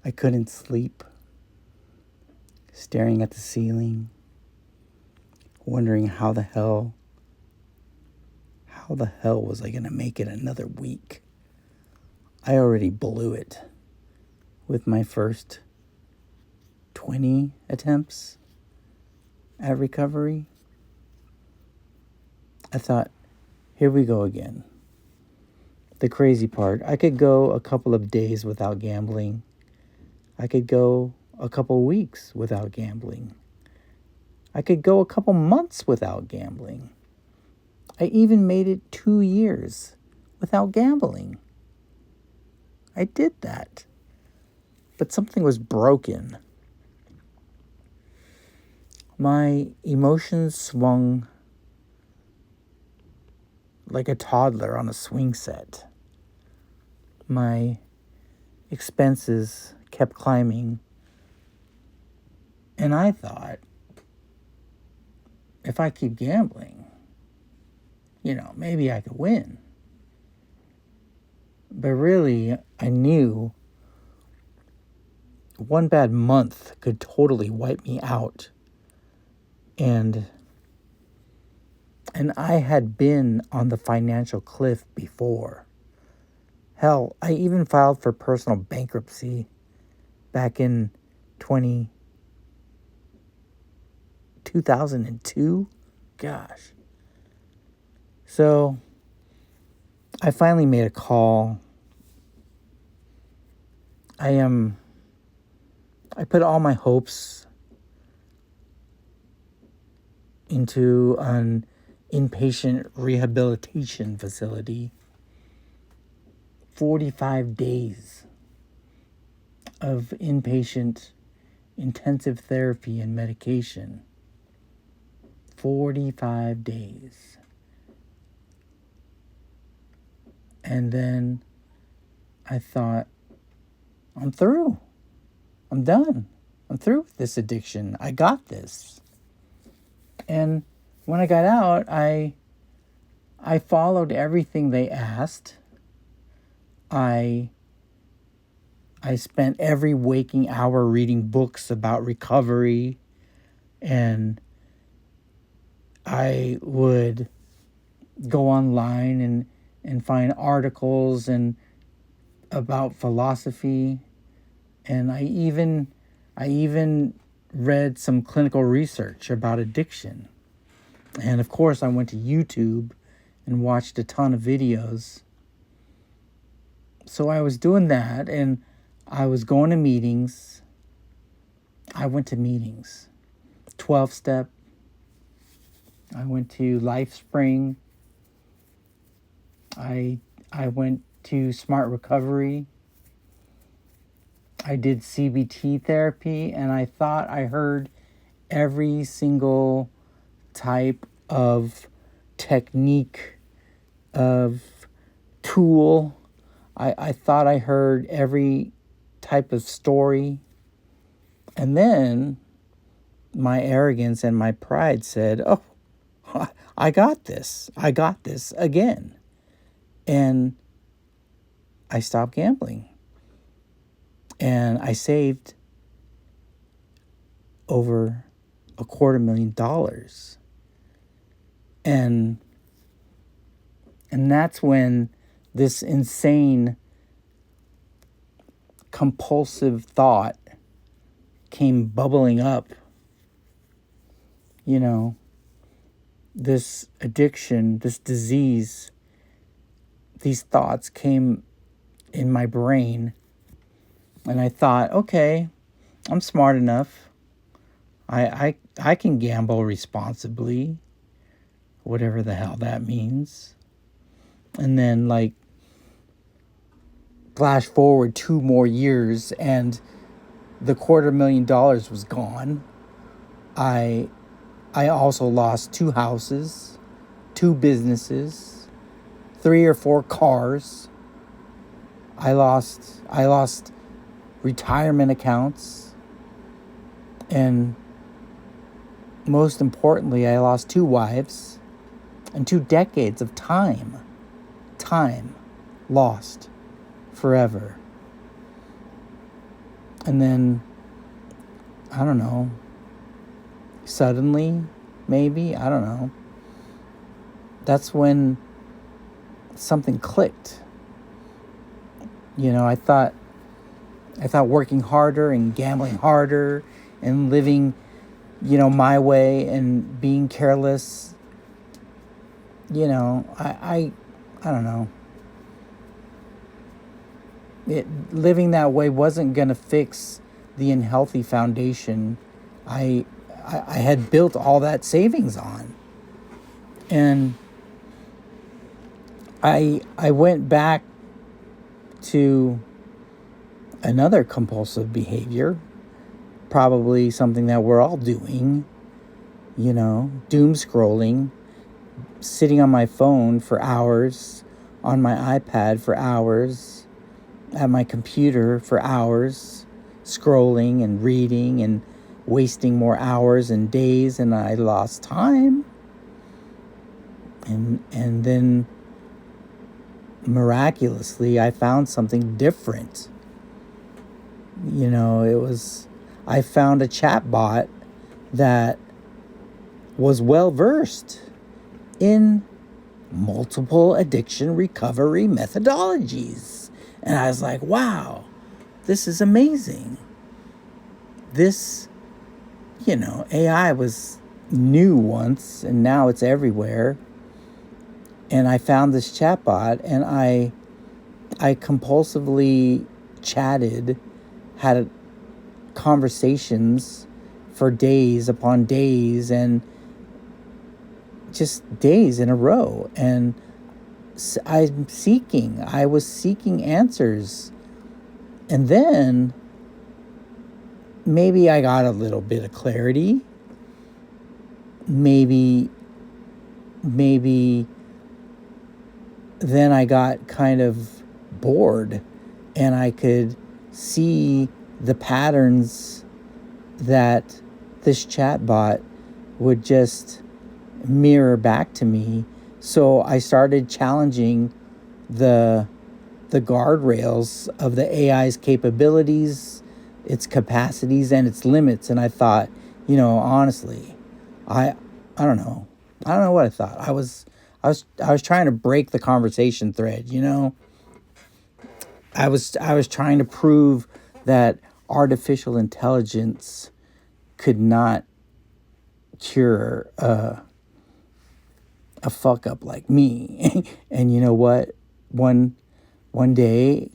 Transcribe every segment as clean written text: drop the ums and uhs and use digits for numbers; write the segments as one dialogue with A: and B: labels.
A: I couldn't sleep, staring at the ceiling, wondering how the hell was I going to make it another week? I already blew it with my first 20 attempts at recovery. I thought, here we go again. The crazy part, I could go a couple of days without gambling. I could go a couple weeks without gambling. I could go a couple months without gambling. I even made it 2 years without gambling. I did that. But something was broken. My emotions swung like a toddler on a swing set. My expenses kept climbing. And I thought, if I keep gambling, maybe I could win. But really, I knew one bad month could totally wipe me out. And I had been on the financial cliff before. Hell, I even filed for personal bankruptcy back in 2002. Gosh. So I finally made a call. I put all my hopes into an inpatient rehabilitation facility. 45 days of inpatient intensive therapy and medication. 45 days. And then I thought, I'm through. I'm done. I'm through with this addiction. I got this. And when I got out, I followed everything they asked. I spent every waking hour reading books about recovery, and I would go online and find articles and about philosophy, and I even read some clinical research about addiction. And of course, I went to YouTube and watched a ton of videos. So I was doing that, and I was going to meetings. I went to meetings. 12-step. I went to LifeSpring. I went to Smart Recovery. I did CBT therapy, and I thought I heard every single type of technique, of tool. I thought I heard every type of story. And then my arrogance and my pride said, oh, I got this. I got this again. And I stopped gambling. And I saved over $250,000. And that's when this insane compulsive thought came bubbling up. This addiction, this disease, these thoughts came in my brain. And I thought, okay, I'm smart enough. I can gamble responsibly, whatever the hell that means. And then, flash forward 2 more years, and the $250,000 was gone. I also lost 2 houses, 2 businesses, 3 or 4 cars. I lost retirement accounts, and most importantly, I lost 2 wives and 2 decades of time lost forever. And then, I don't know, suddenly, maybe, I don't know, that's when something clicked. I thought working harder and gambling harder and living, my way and being careless, I don't know. Living that way wasn't going to fix the unhealthy foundation I, I had built all that savings on. And I went back to another compulsive behavior, probably something that we're all doing, doom scrolling, sitting on my phone for hours, on my iPad for hours, at my computer for hours, scrolling and reading and wasting more hours and days, and I lost time. And then miraculously I found something different. I found a chat bot that was well versed in multiple addiction recovery methodologies. And I was like, wow, this is amazing. This, AI was new once and now it's everywhere. And I found this chatbot and I compulsively chatted, had conversations for days upon days and just days in a row. And I was seeking answers. And then maybe I got a little bit of clarity. Maybe then I got kind of bored and I could see the patterns that this chatbot would just mirror back to me. So I started challenging the guardrails of the AI's capabilities, its capacities, and its limits. And I thought, honestly, I don't know. I don't know what I thought. I was trying to break the conversation thread, I was trying to prove that artificial intelligence could not cure a fuck up like me. And you know what? One day,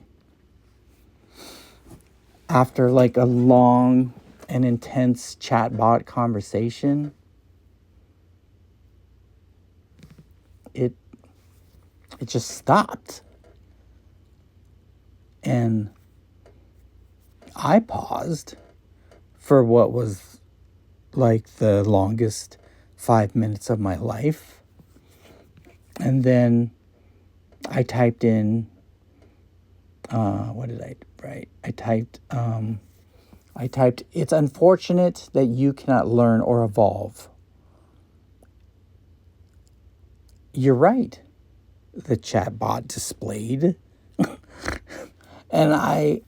A: after like a long and intense chatbot conversation, it just stopped. And I paused for what was like the longest 5 minutes of my life. And then I typed in, what did I write? I typed, it's unfortunate that you cannot learn or evolve. You're right, the chatbot displayed. And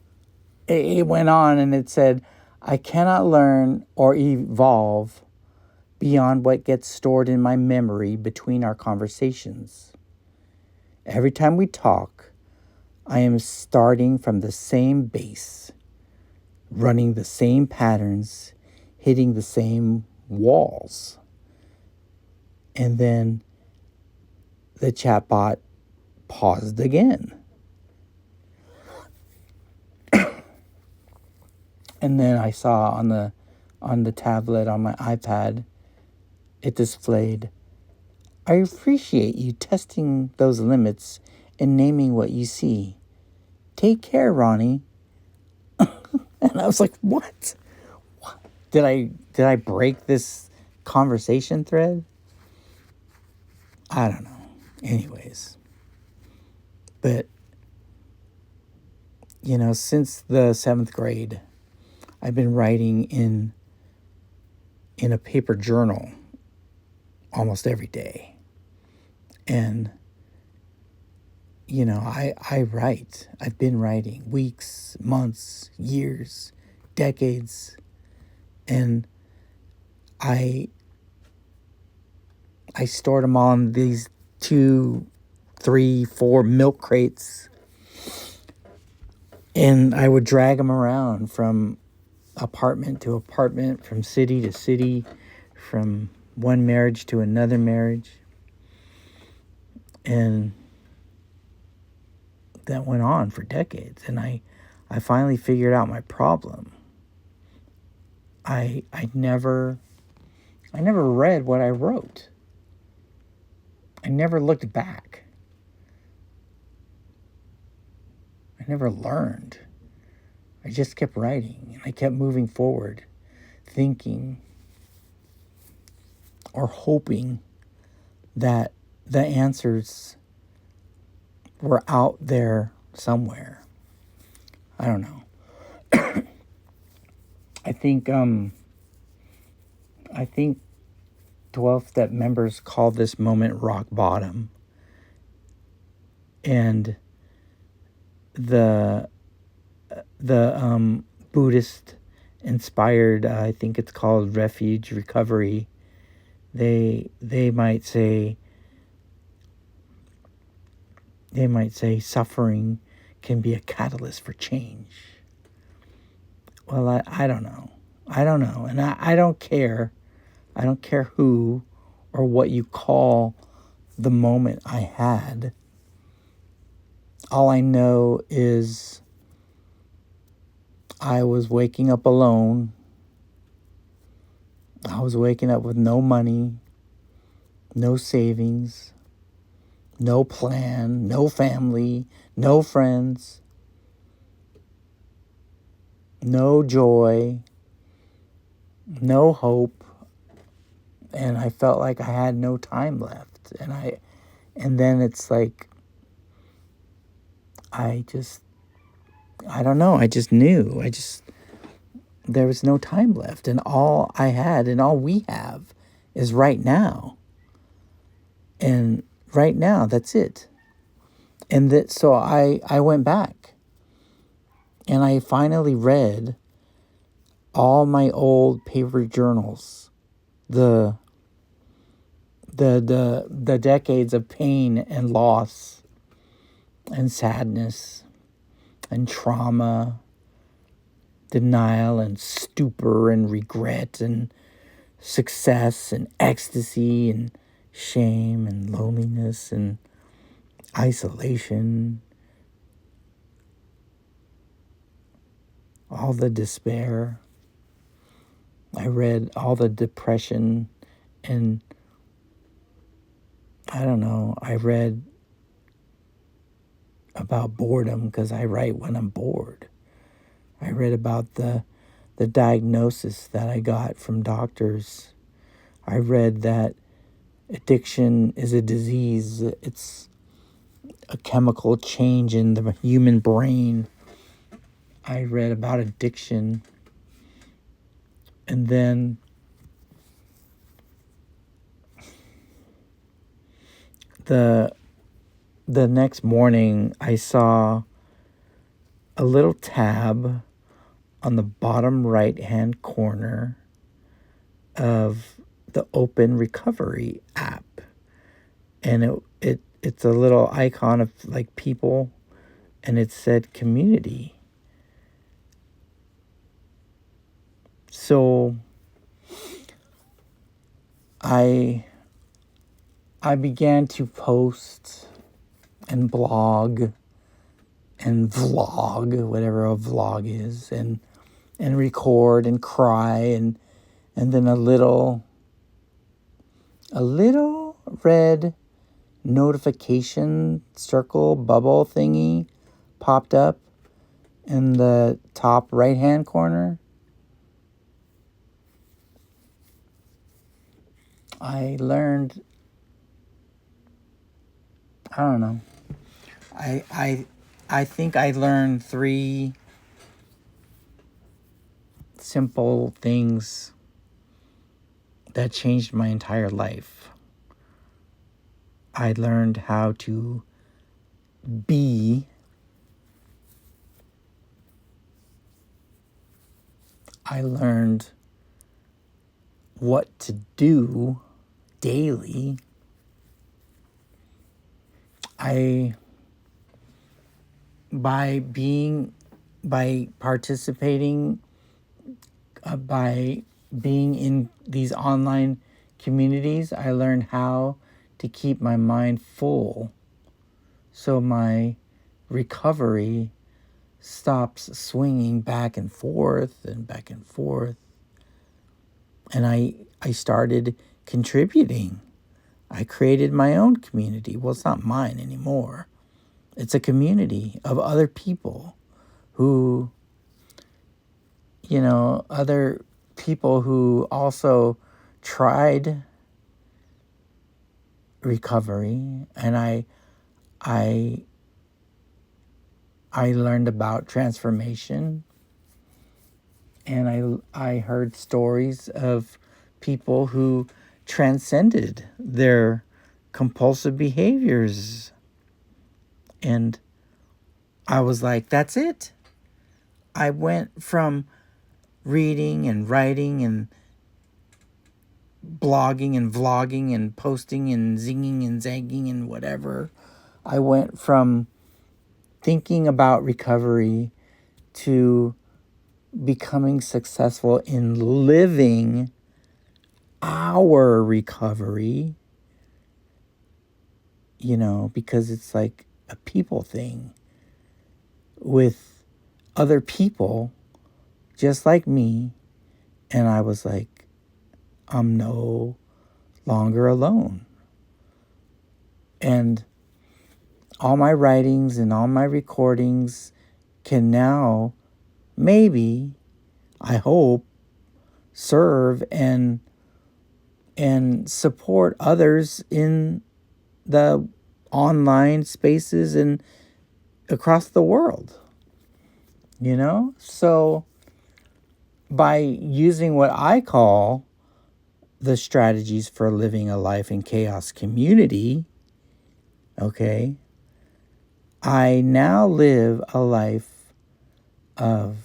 A: it went on and it said, I cannot learn or evolve beyond what gets stored in my memory between our conversations. Every time we talk, I am starting from the same base, running the same patterns, hitting the same walls. And then the chatbot paused again. And then I saw on the tablet on my iPad, it displayed, I appreciate you testing those limits and naming what you see. Take care, Ronnie. And I was like, what? Did I break this conversation thread? I don't know. Anyways. But, since the 7th grade, I've been writing in a paper journal almost every day. And, I write. I've been writing weeks, months, years, decades. And I stored them all in these 2, 3, 4 milk crates. And I would drag them around from apartment to apartment, from city to city, from one marriage to another marriage. And that went on for decades. And I finally figured out my problem. I never read what I wrote. I never looked back. I never learned. I just kept writing, and I kept moving forward, thinking or hoping that the answers were out there somewhere. I don't know. I think 12-step members call this moment rock bottom. And the Buddhist inspired, I think it's called refuge recovery. They might say suffering can be a catalyst for change. Well, I don't know. And I don't care. I don't care who or what you call the moment I had. All I know is I was waking up alone. I was waking up with no money, no savings, no plan, no family, no friends, no joy, no hope. And I felt like I had no time left. And then it's like, I don't know. I just knew. There was no time left. And all I had and all we have is right now. And right now, that's it. And so I went back. And I finally read all my old paper journals. The decades of pain and loss and sadness and trauma, denial and stupor and regret and success and ecstasy and shame and loneliness and isolation, all the despair. I read all the depression, and I don't know, I read about boredom because I write when I'm bored. I read about the diagnosis that I got from doctors. I read that addiction is a disease. It's a chemical change in the human brain. I read about addiction. And then the next morning, I saw a little tab on the bottom right-hand corner of the Open Recovery app. And it's a little icon of like people, and it said community. So I began to post and blog and vlog, whatever a vlog is, and record and cry, and then a little red notification circle bubble thingy popped up in the top right hand corner. I learned, I don't know, I think I learned 3 simple things that changed my entire life. I learned how to be I learned what to do daily. By participating, by being in these online communities, I learned how to keep my mind full so my recovery stops swinging back and forth and back and forth. And I started contributing. I created my own community. Well, it's not mine anymore. It's a community of other people who, other people who also tried recovery. And I learned about transformation, and I heard stories of people who transcended their compulsive behaviors. And I was like, that's it. I went from reading and writing and blogging and vlogging and posting and zinging and zagging and whatever. I went from thinking about recovery to becoming successful in living our recovery, because it's like a people thing with other people just like me. And I was like, I'm no longer alone. And all my writings and all my recordings can now, maybe, I hope, serve and support others in the online spaces and across the world. So by using what I call the strategies for living a life in chaos community, okay, I now live a life of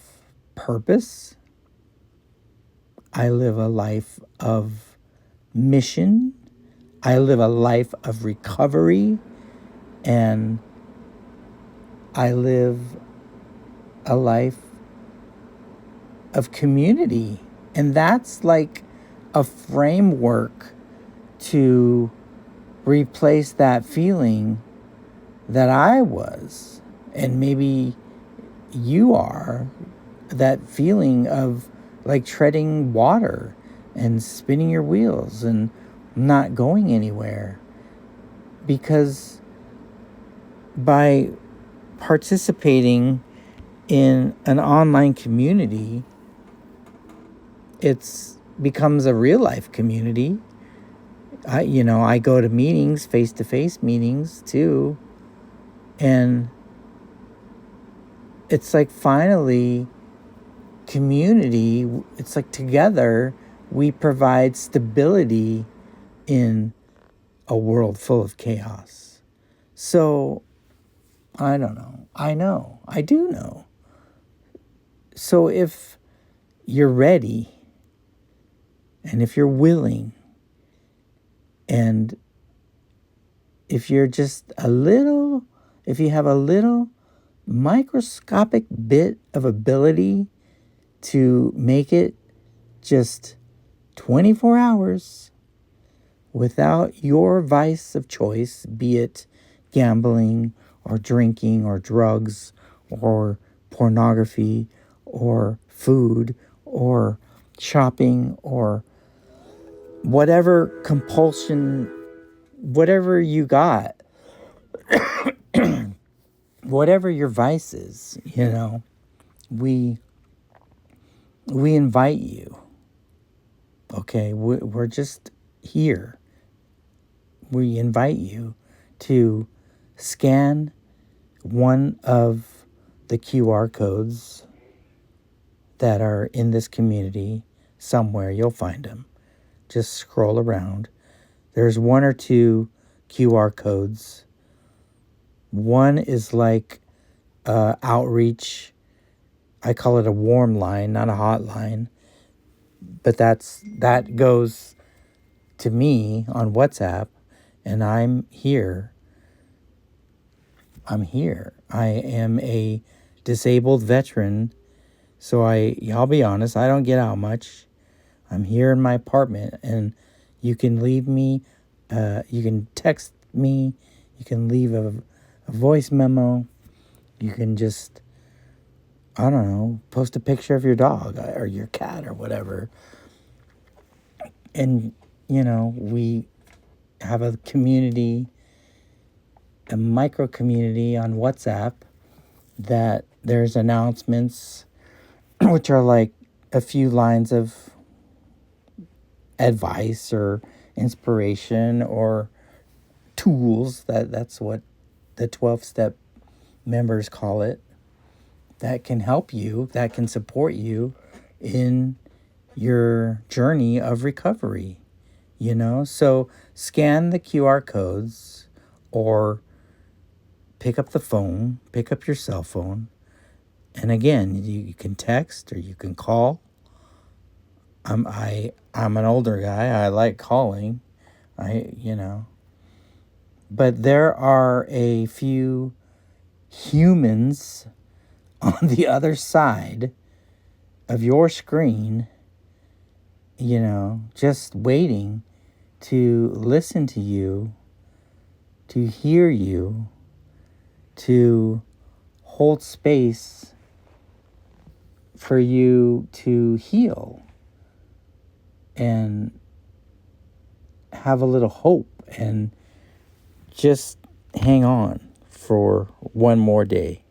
A: purpose. I live a life of mission. I live a life of recovery. And I live a life of community. And that's like a framework to replace that feeling that I was, and maybe you are, that feeling of like treading water and spinning your wheels and not going anywhere. Because by participating in an online community, it's becomes a real life community. I go to meetings, face-to-face meetings too. And it's like finally community. It's like together we provide stability in a world full of chaos. So I don't know. I do know. So if you're ready, and if you're willing, and if you're just if you have a little microscopic bit of ability to make it just 24 hours without your vice of choice, be it gambling or drinking or drugs or pornography or food or shopping or whatever compulsion, whatever you got, whatever your vice is, we invite you. Okay, we're just here. We invite you to scan one of the QR codes that are in this community. Somewhere you'll find them. Just scroll around. There's one or two QR codes. One is like outreach. I call it a warm line, not a hotline. But that goes to me on WhatsApp, and I'm here. I am a disabled veteran, so I'll be honest, I don't get out much. I'm here in my apartment, and you can leave me, you can text me, you can leave a voice memo, you can just, I don't know, post a picture of your dog or your cat or whatever. And, we have a community, a micro community on WhatsApp that there's announcements, which are like a few lines of advice or inspiration or tools. That's what the 12-step members call it, that can help you, that can support you in your journey of recovery. So scan the QR codes, or pick up your cell phone, and again, you can text or you can call. I'm an older guy. I like calling. But there are a few humans on the other side of your screen, just waiting to listen to you, to hear you, to hold space for you to heal and have a little hope, and just hang on for one more day.